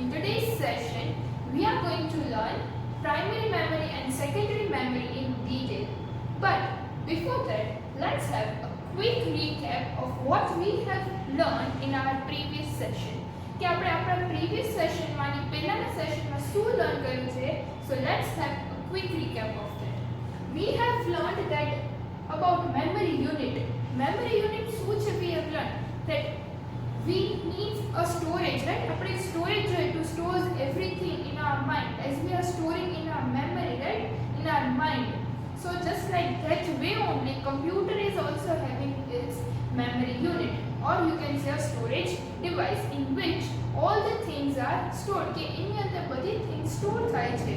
In today's session, we are going to learn primary memory and secondary memory in detail. But before that, let's have a quick recap of what we have learned in our previous session. કે આપણે આપણા previous session માની પહેલાના સેશનમાં શું learn કર્યું છે? So let's have a quick recap of that. We have learned that about memory unit. Memory unit શું છે? We have learned that we need a storage, right? આપણે storage જોઈએ to store everything in our mind as we are storing in our memory, right? In our mind. So just like that way only, computer is also having its memory unit, or you can say a storage device in which all the things are stored. કે એની અંદર બધી things store થાય છે.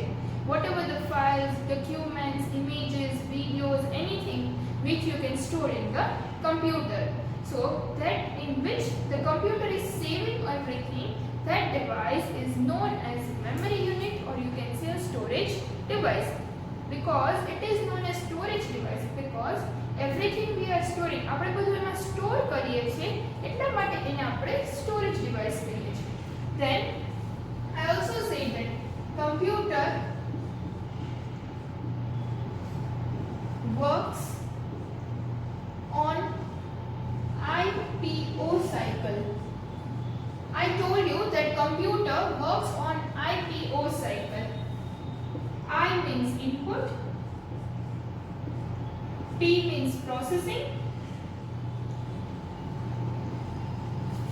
Whatever the files, documents, images, videos, anything which you can store in the computer. So that in which the computer is saving everything, that device is known as memory unit, or you can say a storage device. Because it is known as storage device because everything we are storing, આપણે બધું એમાં store કરીએ છીએ, એટલા માટે એને આપણે storage device કહીએ છીએ. Then I also say that computer works on IPO cycle. I told you that computer works on IPO cycle. I means input, P means processing,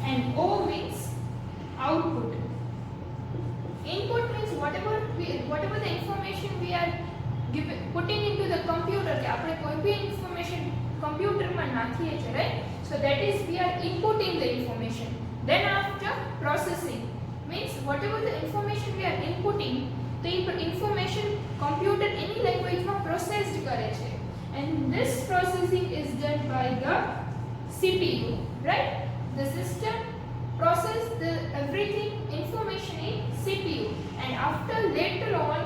and O means output. Input means whatever the information we are putting into the computer, કે આપણે કોઈ भी information computer માં નાખીએ છીએ, right? So that is we are inputting the information. Then after processing means whatever the information we are inputting, the information computer any language માં processed કરે છે, and this processing is done by the CPU, right? The system process the everything information in CPU, and after later on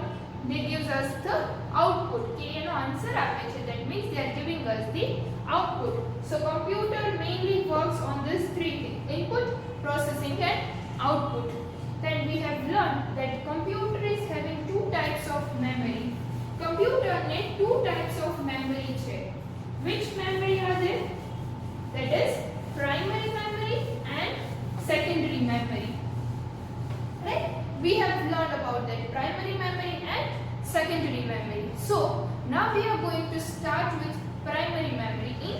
they gives us the output. કે એનો answer આપે છે, that means they are giving us the output. So computer mainly works on these three things: input, processing, and output. Then we have learned that computer is having two types of memory. Computer ने two types of memory છે. Which memory are there? That is primary memory and secondary memory. Right? We have learned about that primary memory and secondary memory. So now we are going to start with primary memory in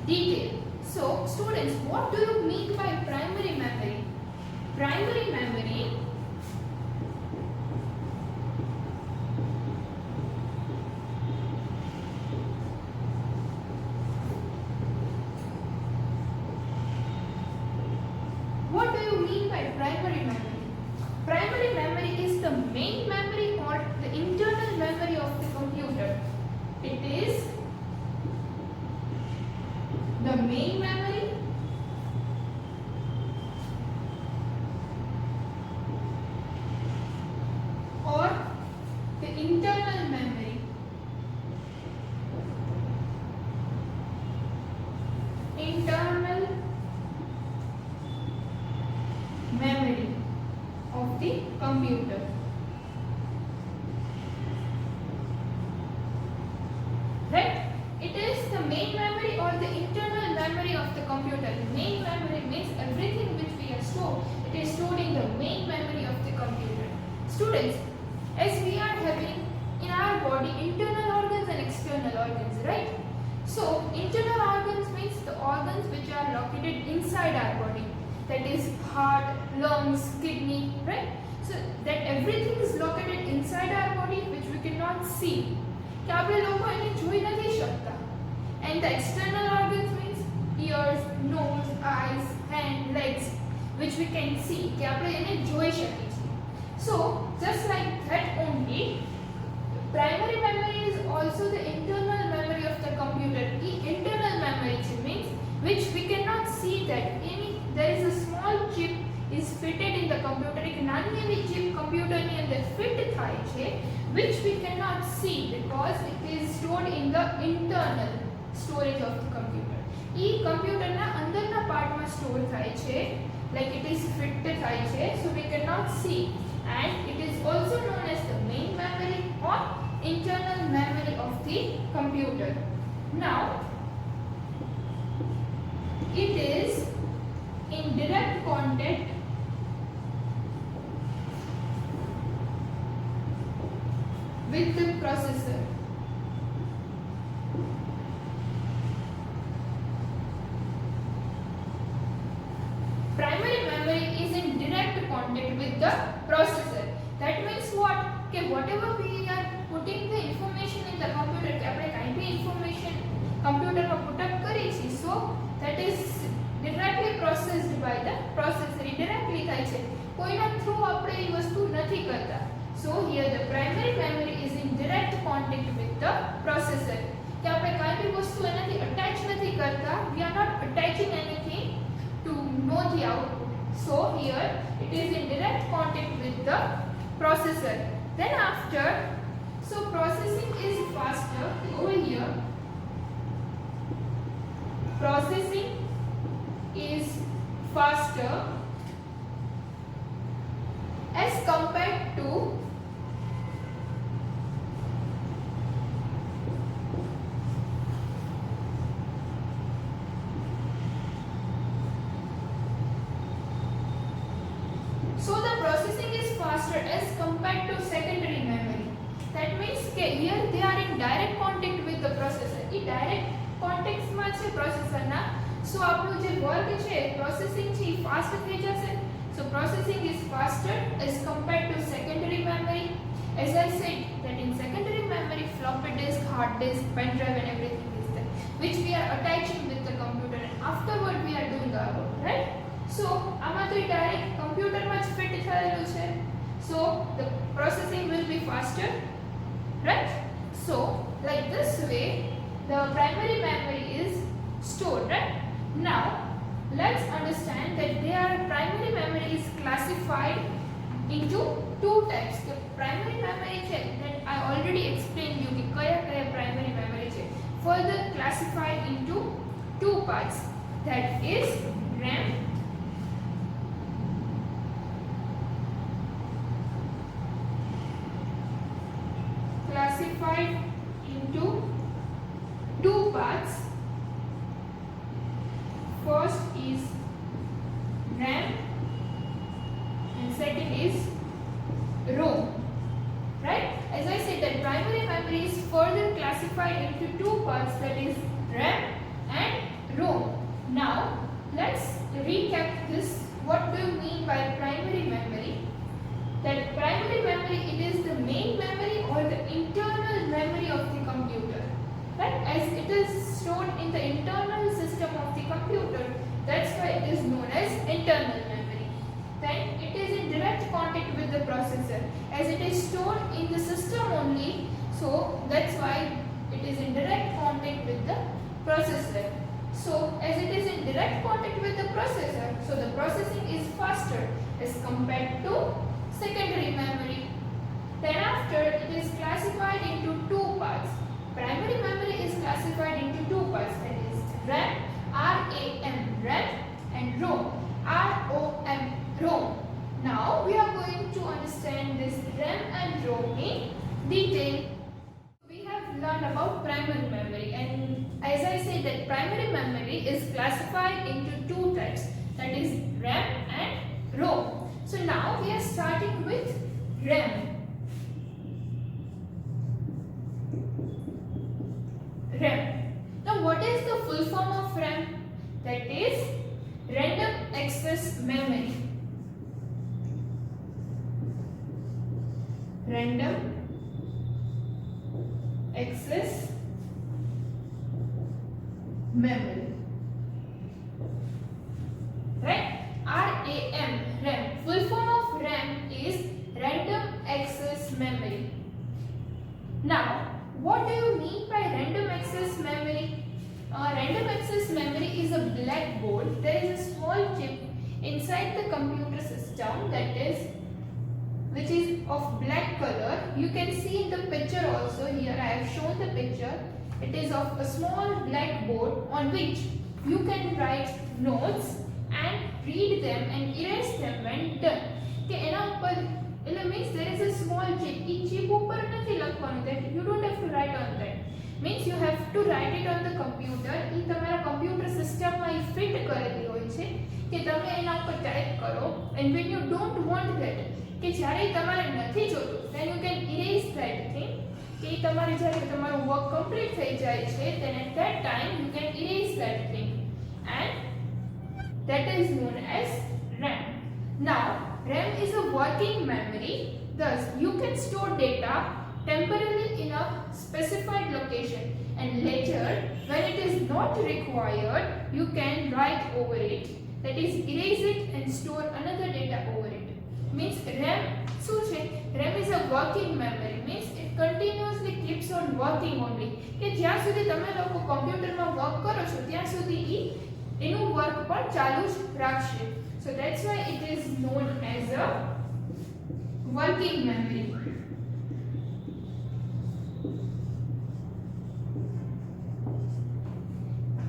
detail. So students, what do you mean by primary memory? Primary memory What do you mean by primary memory? Primary memory is the main memory or the internal memory of the computer. It is the main memory or the internal memory. Internal memory of the computer. Right? It is the main memory or the internal memory of the computer. Main memory means everything which we are stored, it is stored in the main memory of the computer. Students, as we are having in our body internal organs and external organs, right? So internal organs means the organs which are located inside our body. That is heart, lungs, kidney, right? So that everything is located inside our body which we cannot see. કે આપણે લોકો એને જોઈ નથી શકતા. And the external organs means ears, nose, eyes, hand, legs, which we can see. કે આપણે એને જોઈ શકીએ છીએ. So just like that only, primary memory is also the internal memory of the computer. The internal memory means which we cannot see that there is a small chip is fitted in the computer. એક નાની એવી chip computer ની અંદર fit થાય છે, which we cannot see because it is stored in the internal storage of the computer. E computer ના અંદરના પાર્ટમાં store થાય છે like it is fit થાય છે, so we cannot see, and it is also known as the main memory or internal memory of the computer. Now it is in direct contact with the processor. Primary memory is in direct contact with the processor. That means what? Okay, whatever we are putting the information in the computer, કે આપણે કાંઈ બી information computer માં put up કરીએ છીએ, so that is directly processed by the processor. Directly થાય છે, કોઈના through આપણે એ વસ્તુ નથી કરતા. So here the primary memory is in direct contact with the processor. કે આપણે કાંઈ બી વસ્તુ એનાથી attach નથી કરતા. We are not attaching anything to know the output. So here it is in direct contact with the processor. Then after, so processing is faster over here. Processing is faster as compared to as compared to secondary memory. That means કે here they are in direct contact with the processor. A direct context માં છે processor ના, so આપણું જે work છે processing છે એ fast થઈ જશે. So processing is faster as compared to secondary memory. As I said that in secondary memory floppy disk, hard disk, pen drive and everything is there, which we are attaching with the computer, and afterward we are doing our work, right? So આમાં તો direct computer માં જ fit થયેલું છે. So the processing will be faster, right? So like this way the primary memory is stored, right? Now let's understand that their primary memory is classified into two types. The primary memory that I already explained you कि कया primary memory છે, further classified into two parts, that is RAM classified into two parts. First is RAM and second is ROM, right? As I said that primary memory is further classified into two parts, that is RAM and ROM. Now let's recap this. What do you mean by primary memory? That primary memory, it is the main memory or the internal memory of the computer, right? As it is stored in the internal system of the computer, that's why it is known as internal memory. Then it is in direct contact with the processor, as it is stored in the system only, so that's why it is in direct contact with the processor. So as it is in direct contact with the processor, so the processing is faster as compared to secondary memory. Then after, it is classified into two parts. Primary memory is classified into two parts, that is RAM, RAM, RAM, and ROM, ROM, ROM. Now we are going to understand this RAM and ROM in detail. We have learned about primary memory, and as I said that primary memory is classified into two types, that is RAM and ROM. So now we are starting with RAM. RAM. Now what is the full form of RAM? That is random access memory. Random access memory. Right? RAM, RAM. Full form of RAM is random access memory. Now, what do you mean by random access memory? Random access memory is a black board. There is a small chip inside the computer system which is of black color. You can see in the picture also. Here I have shown the picture. It is of a small black board on which you can write notes and read them and erase them when done. કે એના ઉપર એટલે means there is a small chip. A chip ઉપર નથી લખવાનું, that you don't have to write on that. Means you have to write it on the computer. એ તમારા computer સિસ્ટમમાં એ fit કરેલી હોય છે કે તમે એના ઉપર ટાઈપ કરો, and when you don't want that, કે જ્યારે તમારે નથી જોતું, then you can erase that thing. કે તમારે જ્યારે તમારું વર્ક કમ્પ્લીટ થઈ જાય છે, then at that time you can erase that thing, and that is known as RAM. Now RAM is a working memory, thus you can store data temporarily in a specified location, and later when it is not required you can write over it, that is erase it and store another data over it. Means RAM શું છે? RAM is a working memory, means it continuously keeps on working only. કે જ્યાં સુધી તમે લોકો કમ્પ્યુટરમાં work કરો છો ત્યાં સુધી એનું વર્ક પણ ચાલુ જ રાખશે. So that's why it is known as a working memory.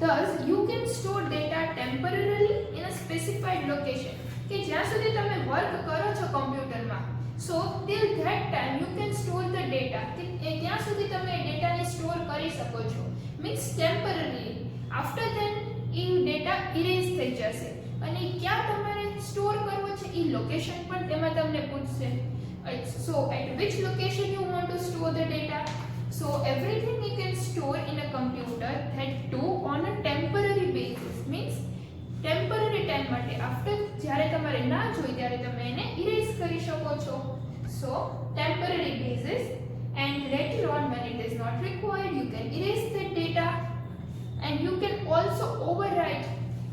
Thus you can store data temporarily in a specified location. કે જ્યાં સુધી તમે વર્ક કરો છો કમ્પ્યુટરમાં, so till that time you can store the data. ત્યાં સુધી તમે ડેટાને સ્ટોર કરી શકો છો, means temporarily. After then એ ડેટા ઇરેઝ થઈ જશે, અને ક્યાં તમારે સ્ટોર કરવો છે એ લોકેશન પણ તેમાં તમને પૂછશે. So at which location you want to store the data? So everything you can store in a computer, that too on a temporary basis, means temporary time માટે. After જ્યારે તમારે ના જોઈ ત્યારે તમે એને ઇરેઝ કરી શકો છો. So temporary basis, and later on when it is not required you can erase that data, and you can also overwrite.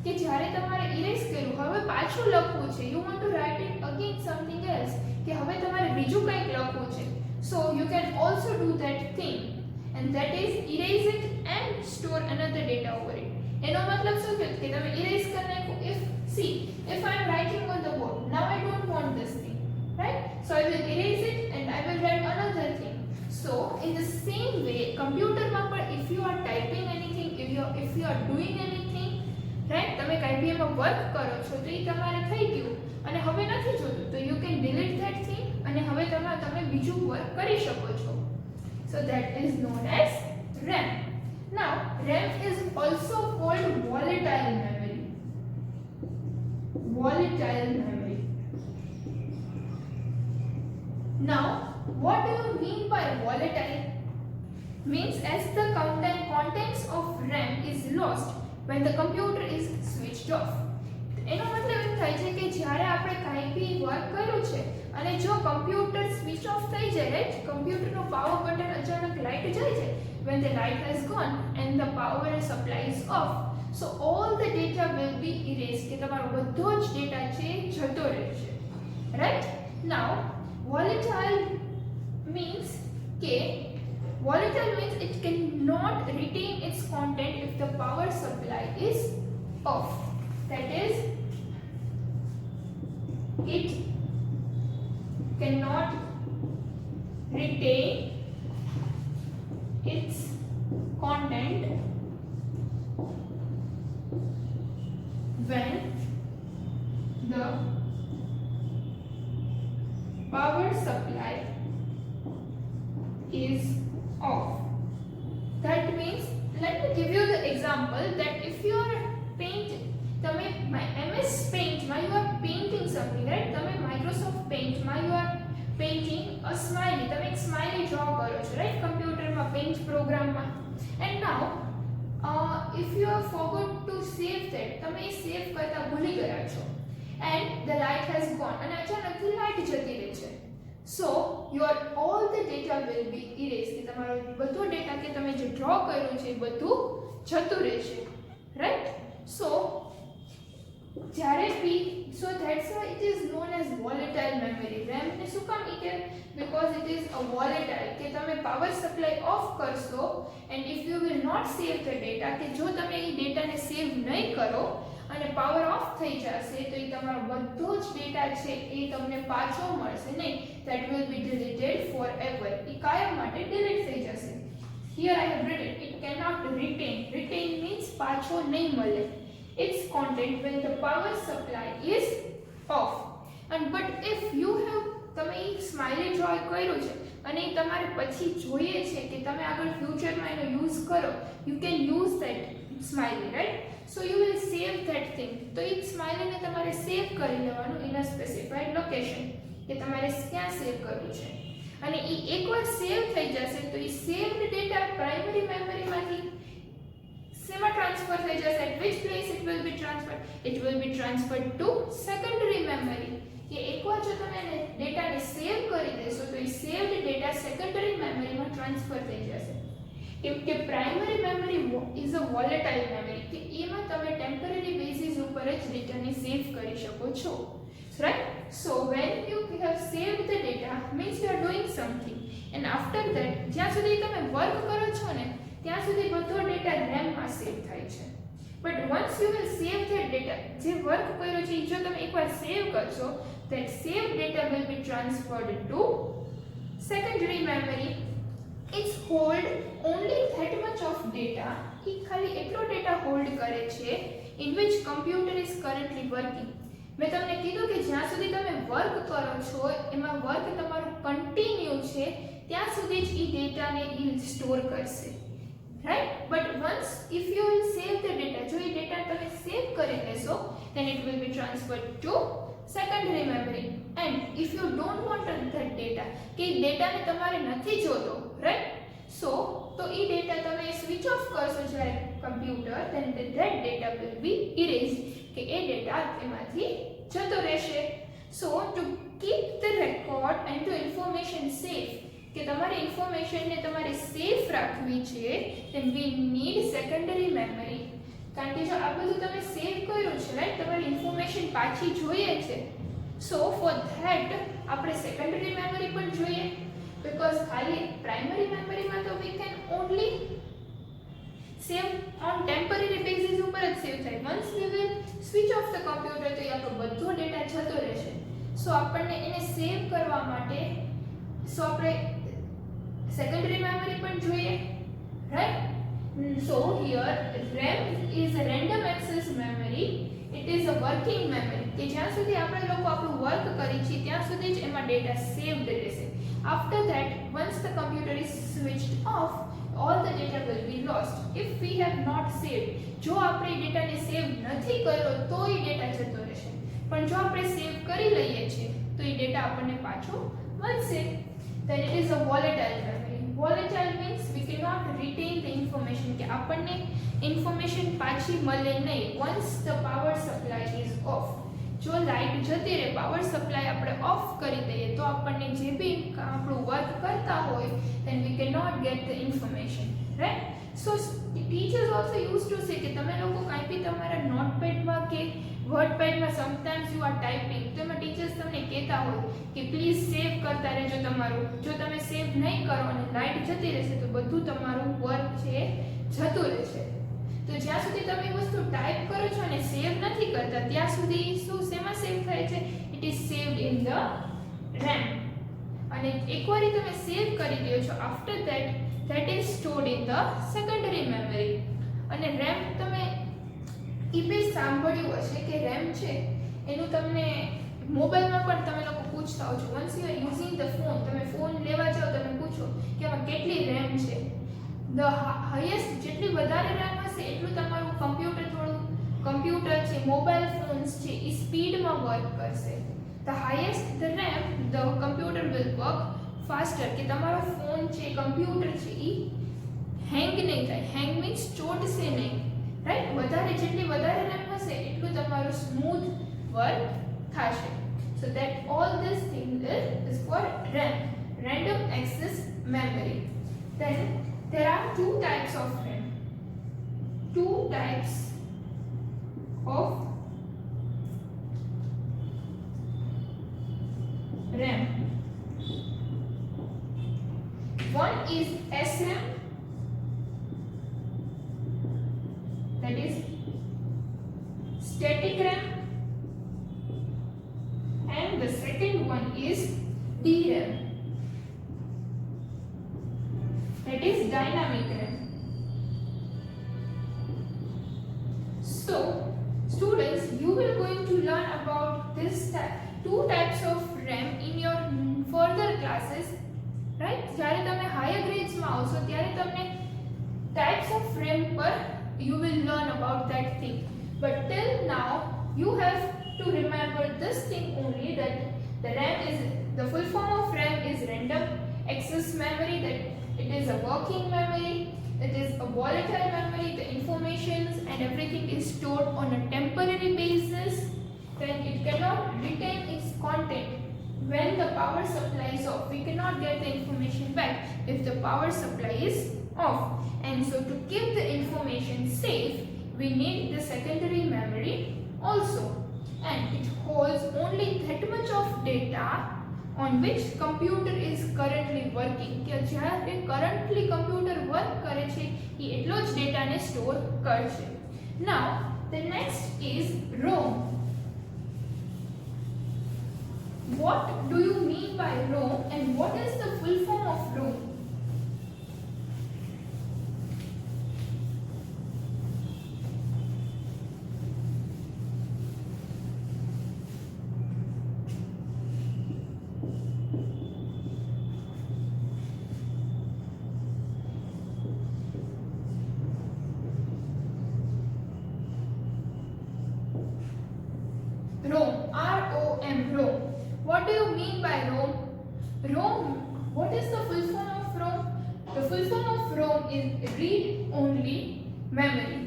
કે જ્યારે તમારે ઇરેઝ કર્યું, હવે પાછું લખવું છે, you want to write it again something else, કે હવે તમારે બીજું કંઈક લખવું છે. So you can also do that thing, and that is erase it and store another data over it. એનો મતલબ શું થયો કે તમે erase કરી નાખો. If I am writing on the board, now I don't want this thing, right? So I will erase it and I will write another thing. So in the same way computer માં પણ if you are typing anything, if you are doing anything, right, તમે કંઈ બી એમાં work કરો છો તો એ તમારે થઈ ગયું અને હવે નથી જોતું, તો you can delete that thing અને હવે તમે બીજું વર્ક કરી શકો છો. So that is known as RAM. Now RAM is also called volatile memory. Volatile memory. Now what do you mean by volatile? Means as the contents of RAM is lost when the computer is switched off. એનો મતલબ એમ થાય છે કે જ્યારે આપણે કાંઈ બી work કર્યું છે અને જો કમ્પ્યુટર સ્વિચ ઓફ થઈ જાય, રાઈટ, કમ્પ્યુટરનો પાવર બટન અચાનક લાઇટ જાય છે, when the light has gone and the power supply is off, so all the data will be erased. કે તમારો બધો જ ડેટા છે જતો રહેશે, રાઈટ. Now volatile means કે volatile means it cannot retain its content if the power supply is off. That is, it cannot retain its content when the power supply is off. That means, let me give you the example that if you are painting, તમે MS Paint માં you are painting something, right? તમે Microsoft Paint માં you are painting a smiley, તમે એક smiley draw કરો છો, right? કમ્પ્યુટરમાં Paint પ્રોગ્રામમાં. And now if you have forgot to save that, તમે એ સેવ કરતા ભૂલી ગયા છો, and the light has gone, અને અચાનકથી લાઇટ જતી રહે છે. So your all the data will be erased. કે તમારો બધો ડેટા કે તમે જે ડ્રો કર્યું છે એ બધું જતું રહેશે, right? So so that's why it is known as volatile memory. RAM ને શું કામ ઈ કે because it is a volatile, કે તમે power supply off કરશો and if you will not save the data, કે જો તમે ઈ ડેટાને સેવ નહીં કરો અને પાવર ઓફ થઈ જશે તો ઈ તમારો બધો જ ડેટા છે એ તમને પાછો મળશે નહીં. That will be deleted forever. ઈ કાયમ માટે delete થઈ જશે. Here I have written it cannot retain. Retain means પાછો નહીં મળે. its content when the power supply is off. And but if you have તમે એક સ્માઇલી ડ્રો કર્યો છે અને તમારે પછી જોઈએ છે કે તમે આગળ ફ્યુચરમાં એનો યુઝ કરો, you can use that smiley, right? So you will save that thing. તો એ સ્માઇલીને તમારે સેવ કરી લેવાનું ઇન અ સ્પેસિફાઈડ લોકેશન, કે તમારે ક્યાં સેવ કરવું છે. અને એ એકવાર સેવ થઈ જશે તો એ સેવ્ડ ડેટા પ્રાઇમરી મેમરીમાંથી શેમાં ટ્રાન્સફર થઈ જશે? At which place it will be transferred? It will be transferred to secondary memory. કે એકવાર જો તમે ડેટાને સેવ કરી દેશો તો એ સેવ્ડ ડેટા સેકન્ડરી મેમરીમાં ટ્રાન્સફર થઈ જશે. કેમ કે primary memory is a volatile memory, કે એમાં તમે ટેમ્પરરી બેસિસ ઉપર જ ડેટાને સેવ કરી શકો છો, right? So when you have saved the data means you are doing something, and after that જ્યાં સુધી તમે વર્ક કરો છો ને ત્યાં સુધી બધો ડેટા રેમમાં સેવ થાય છે. But once you will save that data, જે વર્ક કર્યો છે જો તમે એકવાર સેવ કરશો, that saved data will be transferred to secondary memory. It's hold only that much of data, એ ખાલી એટલો ડેટા હોલ્ડ કરે છે in which computer is currently working. મેં તમને કીધું કે જ્યાં સુધી તમે વર્ક કરો છો એમાં વર્ક તમારું કન્ટિન્યુ છે ત્યાં સુધી જ એ ડેટાને એ સ્ટોર કરશે, right? But once if you will save the data, જો એ ડેટા તમે સેવ કરી લેશો, then it will be transferred to secondary memory. And if you don't want that data, કે ડેટાને તમારે નથી જોતો, right? So તો એ ડેટા તમે સ્વિચ ઓફ કરશો જ્યારે computer, then that data will be erased, કે એ ડેટા એમાંથી જતો રહેશે. So to keep the record and to information safe, કે તમારી ઇન્ફોર્મેશનને તમારે સેફ રાખવી છે, then we need secondary memory. કારણ કે જો આ બધું તમે સેવ કર્યું છે, રાઈટ, તમારી ઇન્ફોર્મેશન પાછી જોઈએ છે, સો ફોર ધેટ આપણે સેકન્ડરી મેમરી પણ જોઈએ, because ખાલી પ્રાઇમરી મેમરીમાં તો we can only save on temporary basis ઉપર જ સેવ થાય. once we will switch off the computer તો એ આપણો બધો ડેટા જતો રહેશે. સો આપણને એને સેવ કરવા માટે સો આપણે secondary memory પણ જોઈએ, right? So here RAM is a random access memory. It is a working memory, કે જ્યાં સુધી આપણે લોકો આપણું વર્ક કરી છે ત્યાં સુધી જ એમાં ડેટા સેવ્ડ રહેશે. After that, once the computer is switched off, all the data will be lost if we have not saved. જો આપણે ડેટાને સેવ નથી કર્યો તો એ ડેટા જતો રહેશે, પણ જો આપણે સેવ કરી લઈએ છીએ તો એ ડેટા આપણને પાછો મળશે. then it is a volatile memory. volatile means we cannot retain the information, કે આપણને ઇન્ફોર્મેશન પાછી મળે નહીં once the power supply is off. જો લાઇટ જતી રહે, પાવર સપ્લાય આપણે ઓફ કરી દઈએ તો આપણને જે બી આપણું વર્ક કરતા હોય then we cannot get the information, right? So teachers also used to say કે તમે લોકો કાંઈ બી તમારા નોટપેડમાં કે વર્ડપેડમાં sometimes you are typing, તો એમાં ટીચર્સ તમને કહેતા હોય કે પ્લીઝ સેવ કરતા રહેજો તમારું. જો તમે સેવ નહીં કરો અને લાઇટ જતી રહેશે તો બધું તમારું વર્ક છે જતું રહેશે. તો જ્યાં સુધી તમે વસ્તુ ટાઈપ કરો છો અને સેવ નથી કરતા ત્યાં સુધી શું શેમાં સેવ થાય છે? It is saved in the RAM. અને એકવાર તમે સેવ કરી દો છો, after that is stored in the secondary memory. અને RAM તમે એ બી સાંભળ્યું હશે કે RAM છે એનું તમને મોબાઈલમાં પણ તમે લોકો પૂછતા હો છો. once you are using the phone, તમે ફોન લેવા જાઓ તમે પૂછો કે આમાં કેટલી RAM છે. the highest જેટલી વધારે RAM હશે એટલું તમારું કમ્પ્યુટર છે, મોબાઈલ ફોન્સ છે એ સ્પીડમાં વર્ક કરશે. the highest the RAM, the computer will work faster, કે તમારો ફોન છે, કમ્પ્યુટર છે એ હેંગ નહીં થાય. હેંગ મીન્સ ચોટશે નહીં, રાઈટ? જેટલી વધારે RAM હશે એટલું તમારું સ્મૂથ વર્ક થશે. so that all this thing is for RAM, random access memory. then there are two types of RAM. Two types of RAM. One is SRAM, that is static RAM, and the second one is DRAM, that is dynamic RAM. So students, you will going to learn about this two types of RAM in your further classes, right? જ્યારે તમે higher grades માં આવશો ત્યારે તમને types of RAM પર you will learn about that thing. But till now you have to remember this thing only, that the RAM is, the full form of RAM is random access memory, that it is a working memory, it is a volatile memory, the informations and everything is stored on a temporary basis, then it cannot retain its content when the power supply is off. We cannot get the information back if the power supply is off. And so to keep the information safe, we need the secondary memory also, and it holds only that much of data on which computer is currently working. કે જ્યારે currently computer work કરે છે એ એટલો જ ડેટાને store કરશે. Now the next is ROM. What do you mean by ROM and what is the full form of ROM? ROM, R-O-M, ROM. What do you mean by ROM? ROM, what is the full form of ROM? The full form of ROM is read-only memory.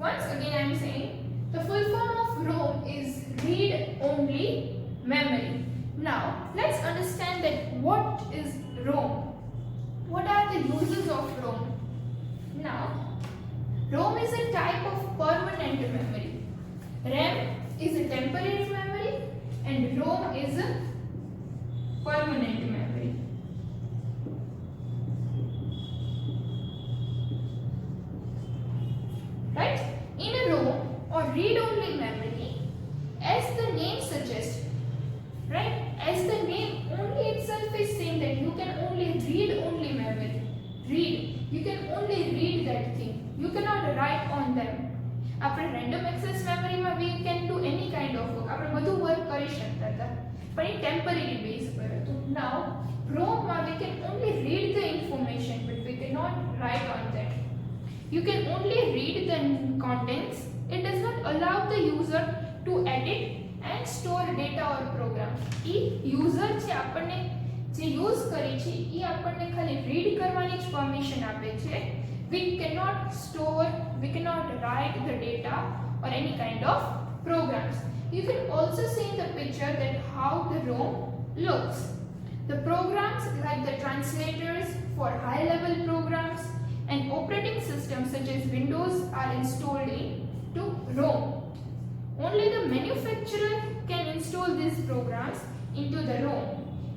Once again I am saying, the full form of ROM is read-only memory. Now, let's understand that what is ROM. What are the uses of ROM? Now, ROM is a type of permanent memory. RAM is a temporary memory and ROM is a permanent memory. Right? In a ROM or read-only memory, as the name suggests, right? As the name only itself is saying that you can only read only memory. Read. You can only read that thing. You cannot write on them. આપણે random access મેમરીમાં we can do any kind of work. આપણે બધું work કરી શકતા હતા, પણ એ temporary base પર હતું. Now ROM માં we can only read the information but we cannot write on that. You can only read the contents. It does not allow the user to edit and store data or program. A user છે આપણને જે use કરી છે એ આપણને ખાલી read કરવાની જ permission આપે છે. We cannot store, we cannot write the data or any kind of programs. You can also see in the picture that how the ROM looks. The programs like the translators for high level programs and operating systems such as Windows are installed into ROM. Only the manufacturer can install these programs into the ROM,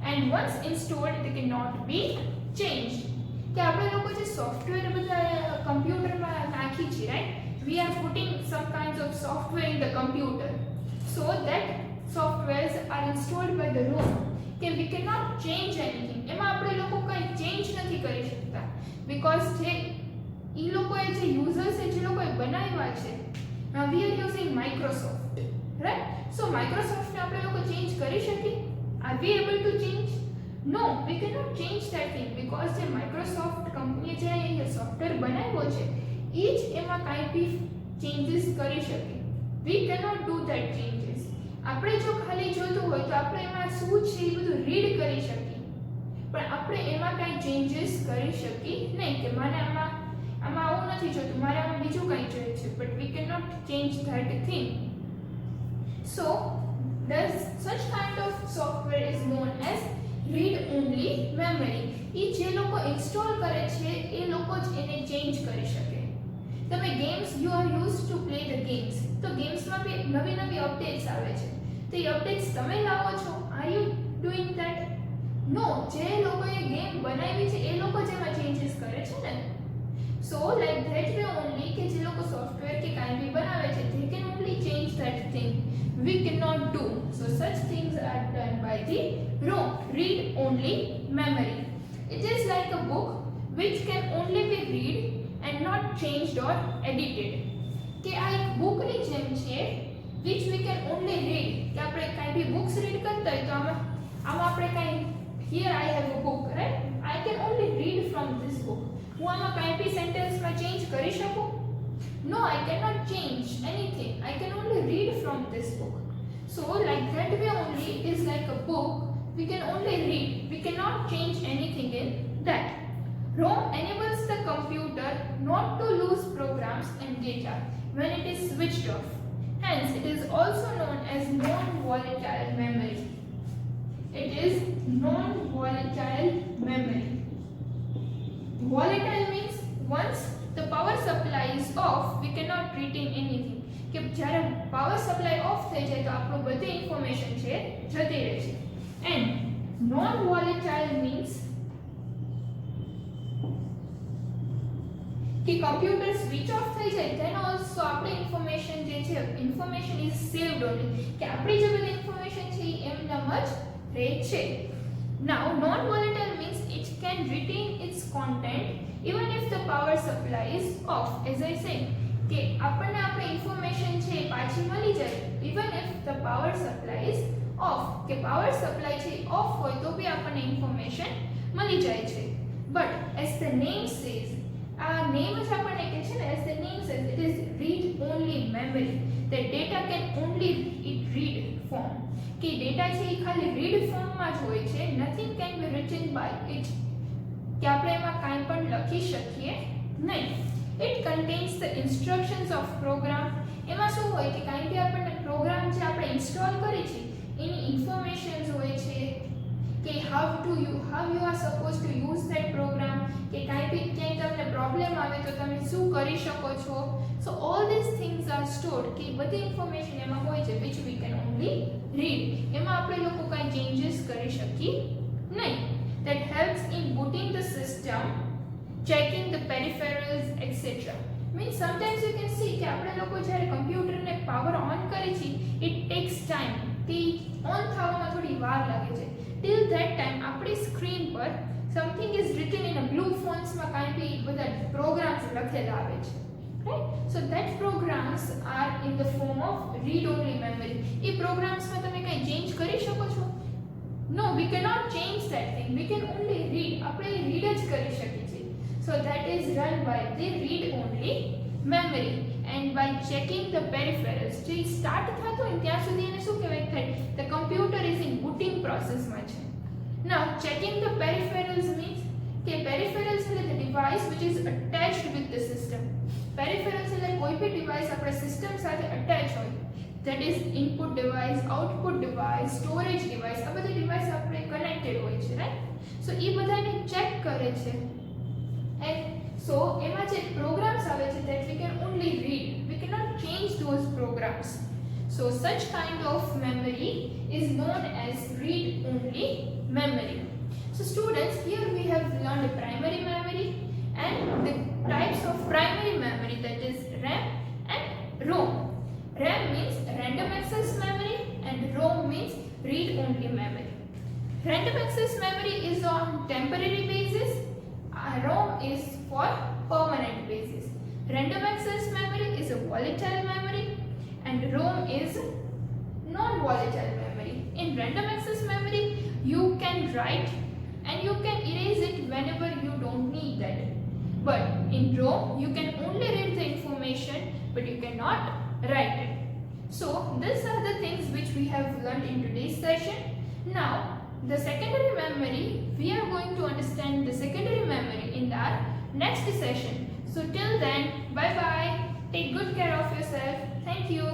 and once installed they cannot be changed. કે આપણે લોકો જે software બધા કમ્પ્યુટરમાં નાખી છે, right? We are putting some kinds of software in the computer, so that softwares are installed by the ROM. કે we can not change anything. એમાં આપણે લોકો કંઈ ચેન્જ નથી કરી શકતા, બીકોઝ જે એ લોકોએ જે યુઝર્સે જે લોકોએ બનાવ્યા છે, we are using Microsoft, right? So માઇક્રોસોફ્ટને આપણે લોકો ચેન્જ કરી શકીએ? Are we able to change? No, we cannot change that thing because the Microsoft company જે એ સોફ્ટવેર બનાવ્યો છે એ જ એમાં કાંઈ બી ચેન્જીસ કરી શકે. We cannot do that changes. આપણે જો ખાલી જોતું હોય તો આપણે એમાં શું છે એ બધું રીડ કરી શકીએ, પણ આપણે એમાં કાંઈ ચેન્જીસ કરી શકીએ નહીં કે મારે આમાં આવું નથી જોતું, મારે આમાં બીજું કંઈ જોઈએ છે, but we cannot change that thing. So, such kind of software is known as read only memory. એ જે લોકો ઇન્સ્ટોલ કરે છે એ લોકો જ એને ચેન્જ કરી શકે. તમે games, you are use to play the games, તો ગેમ્સમાં બી નવી નવી અપડેટ્સ આવે છે, તો એ અપડેટ્સ તમે લાવો છો? Are you doing that? No, જે લોકોએ ગેમ બનાવી છે એ લોકો જ એમાં ચેન્જીસ કરે છે ને. સો લાઈક ધેટ વે ઓનલી કે જે લોકો સોફ્ટવેર કે કાંઈ બી બનાવે છે they can only change that thing. We cannot do. So such things are done by the ROM, read only memory. It is like a book which can only be read and not changed or edited. કે આ એક બુકની જેમ છે which we can only read કે આપણે કાંઈ બી books read કરતા હોય તો આમાં આપણે કાંઈ here I have a book, right? I can only read from this book. હું આમાં કાંઈ બી સેન્ટેન્સમાં ચેન્જ કરી શકું? No, I cannot change anything. I can only read from this book. So like that way only, it is like a book. We can only read. We cannot change anything in that. ROM enables the computer not to lose programs and data when it is switched off. Hence, it is also known as non-volatile memory. It is non-volatile memory. Volatile means once the power supply is off, we cannot retain anything. કે જ્યારે power supply of થઈ જાય તો આપણું બધી information છે જતી રહે છે. એન્ડ નોન વોલેટાઇલ મીન્સ કે કમ્પ્યુટર સ્વિચ ઓફ થઈ જાય then also આપણી ઇન્ફોર્મેશન જે છે ઇન્ફોર્મેશન ઇઝ સેવ્ડ ઓનલી કે આપણી જે બધી ઇન્ફોર્મેશન છે એ એમનામ જ રહે છે. Now non-volatile means it can retain its content even if the power supply is off. As I said કે આપણને આપણી ઇન્ફોર્મેશન છે પાછી મળી જાય even if the power supply is off કે પાવર સપ્લાય છે ઓફ હોય તો બી આપણને ઇન્ફોર્મેશન મળી જાય છે. But as the name says, આ નેમ જ આપણને કહે છે ને as the name says, it is read only memory. The data can only it read form કે ડેટા છે એ ખાલી રીડ ફોર્મમાં જ હોય છે. nothing can be written by it કે આપણે એમાં કાંઈ પણ લખી શકીએ નહીં. It contains the instructions of program. એમાં શું હોય કે કાંઈ બી આપણને પ્રોગ્રામ જે આપણે ઇન્સ્ટોલ કરી છે એની ઇન્ફોર્મેશન્સ હોય છે કે how you are supposed to use that program કે કાંઈ બી ક્યાંય તમને પ્રોબ્લેમ આવે તો તમે શું કરી શકો છો. So all these things are stored કે બધી ઇન્ફોર્મેશન એમાં હોય છે which we can only read. એમાં આપણે લોકો કાંઈ ચેન્જીસ કરી શકીએ નહીં. That helps in booting the system, checking the peripherals, etc. Means sometimes you can see કે આપણે લોકો જ્યારે કમ્પ્યુટરને પાવર ઓન કરે છે it takes time તે ઓન થવામાં થોડી વાર લાગે છે. till that time આપણી સ્ક્રીન પર something is written in a blue fonts માં કાંઈ બી બધા પ્રોગ્રામ્સ લખેલા આવે છે, right? So that programs are in the form of read only memory. એ પ્રોગ્રામ્સમાં તમે કાંઈ ચેન્જ કરી શકો છો? No, we cannot change that thing. We can only read. આપણે રીડ જ કરી શકીએ છીએ. So that is run by the read only memory and by checking the peripherals. જે સ્ટાર્ટ થતો હોય ત્યાં સુધી એને શું કહેવાય થાય the computer is in booting process માં છે. Now checking the peripherals means કે peripherals એટલે the device which is attached with the system. Peripherals એટલે કોઈ બી ડિવાઇસ આપણે સિસ્ટમ સાથે અટેચ હોય. That is input device, output device, storage device. આ બધી ડિવાઇસ આપણે કનેક્ટેડ હોય છે, right? So એ બધાને ચેક કરે છે. And so એમાં જે પ્રોગ્રામ્સ આવે છે that we can only read. We cannot change those programs. So such kind of memory is known as read only memory. So students, here we have learned primary memory and the types of primary memory, that is RAM and ROM. RAM means random access memory and ROM means read only memory. Random access memory is on temporary basis, ROM is for permanent basis. Random access memory is a volatile memory and ROM is non-volatile memory. In random access memory, you can write and you can erase it whenever you don't need that. But in ROM, you can only read the information, but you cannot write it. So these are the things which we have learned in today's session. Now, the secondary memory, we are going to understand the secondary memory in our next session. So till then, bye bye. Take good care of yourself. Thank you.